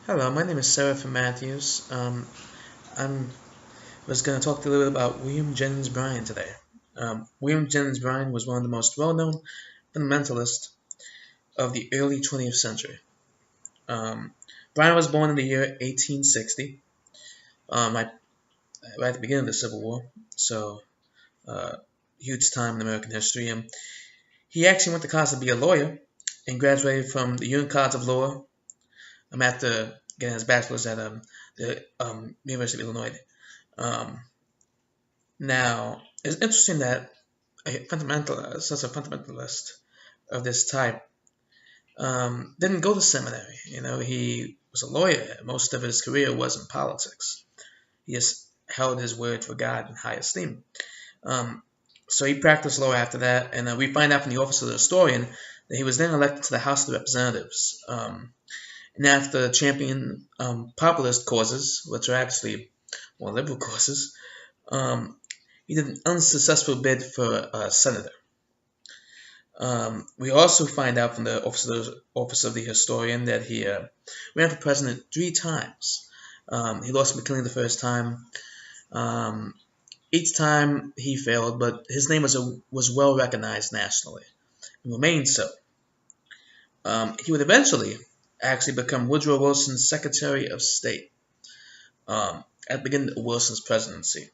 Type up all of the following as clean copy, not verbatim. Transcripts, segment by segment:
Hello, my name is Seraphin Matthews. I was going to talk to you a little bit about William Jennings Bryan today. William Jennings Bryan was one of the most well-known fundamentalists of the early 20th century. Um, Bryan was born in the year 1860, right at the beginning of the Civil War, so uh, huge time in American history. And he actually went to college to be a lawyer and graduated from the Union College of Law after getting his bachelor's at the University of Illinois. Um, Now, it's interesting that such a fundamentalist of this type, didn't go to seminary. He was a lawyer. Most of his career was in politics. He just held his word for God in high esteem. Um, so he practiced law after that, and we find out from the office of the historian that he was then elected to the House of Representatives. And after championing populist causes, which are actually more liberal causes, um, he did an unsuccessful bid for senator. We also find out from the office of the historian that he ran for president 3 times. He lost McKinley the first time. Um, each time he failed, but his name was well recognized nationally and remained so. He would eventually actually become Woodrow Wilson's Secretary of State at the beginning of Wilson's presidency.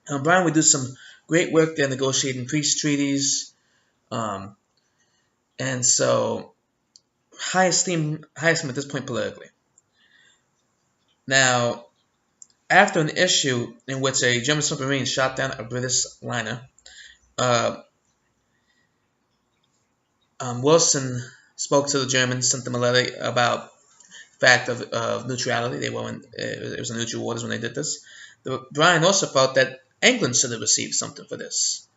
Bryan would do some great work there negotiating peace treaties, um, and so high esteem at this point politically. Now, after an issue in which a German submarine shot down a British liner, uh, Wilson spoke to the Germans, sent them a letter about the fact of neutrality. It was in neutral waters when they did this. Bryan also felt that England should have received something for this.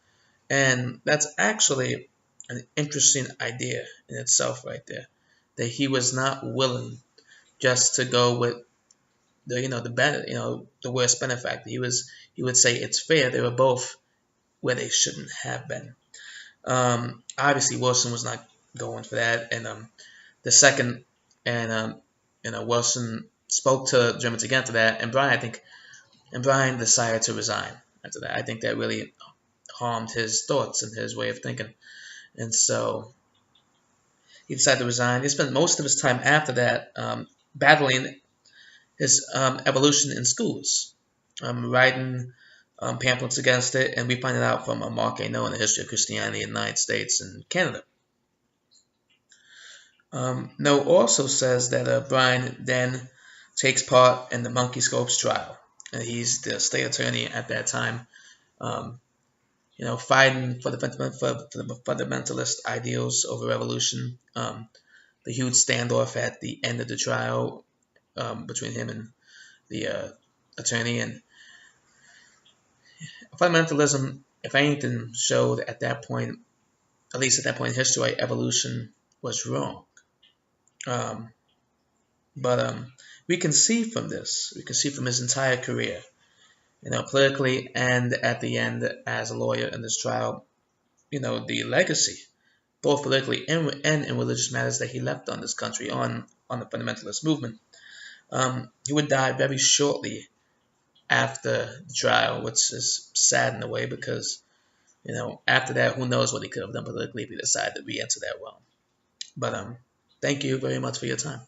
And that's actually an interesting idea in itself right there. That he was not willing just to go with the worst benefactor. He would say it's fair. They were both where they shouldn't have been. Obviously Wilson was not going for that, and the second and Wilson spoke to Germans again after that, and Bryan decided to resign after that. I think that really harmed his thoughts and his way of thinking, and so he decided to resign. He spent most of his time after that battling his evolution in schools, writing pamphlets against it, and we find it out from Mark Hainaut in the history of Christianity in the United States and Canada. Noe also says that Bryan then takes part in the Monkey Scopes trial, and he's the state attorney at that time, um, fighting for the fundamentalist ideals over revolution. The huge standoff at the end of the trial between him and the attorney, and fundamentalism, if anything, showed at that point, at least at that point in history, evolution was wrong. Um, but we can see from this, we can see from his entire career, politically and at the end as a lawyer in this trial, the legacy, both politically and in religious matters, that he left on this country on the fundamentalist movement. He would die very shortly after the trial, which is sad in a way because, after that, who knows what he could have done politically if he decided to re-enter that realm. But thank you very much for your time.